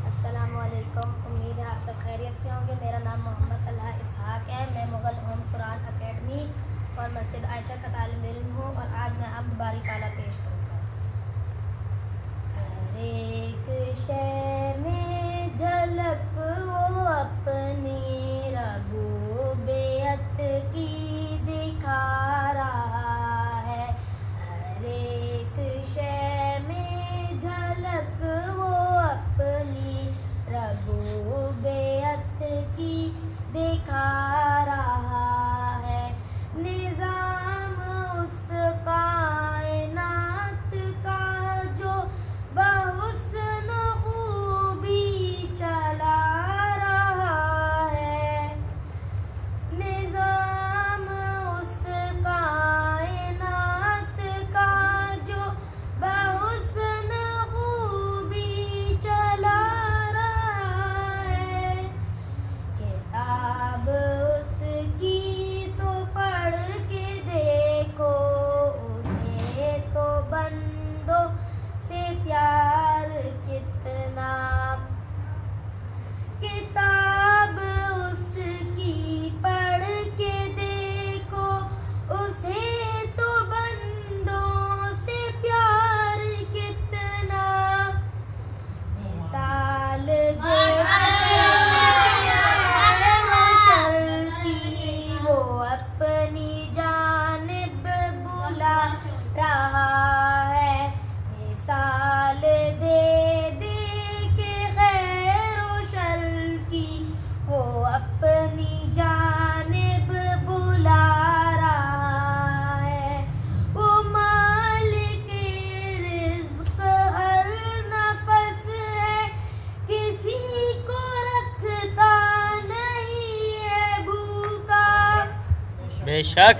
अस्सलामुअलैकुम। उम्मीद है आप सब खैरियत से होंगे। मेरा नाम मोहम्मद अल्लाह इसहाक है। मैं मुग़ल होम कुरान अकेडमी और मस्जिद आयशा का तालिब इल्म हूँ और आज मैं अब्द बारी ताला पेश करूँगा। हर एक शय में झलक वो अपनी रबूबियत की दिखा रहा है। हर एक शय में झलक वो अपनी रबूबियत की दिखा रहा है। निज़ाम उस कायनात का जो बहुस्न खूबी चला रहा है। निज़ाम उस कायनात का जो बहुस्न खूबी चला रहा है। किताब उसकी तो पढ़ के देखो, उसे तो बंदों से प्यार कितना। किताब उसकी पढ़ के देखो, उसे तो बंदों से प्यार कितना। मिसाल वो अपनी जानिब बुला रहा है। मिसाल दे दे के खैर व शर की वो अपनी जानिब बुला रहा है। वो मालिक रिज़्क़ हर नफस है, किसी को रखता नहीं है भूखा। बेशक।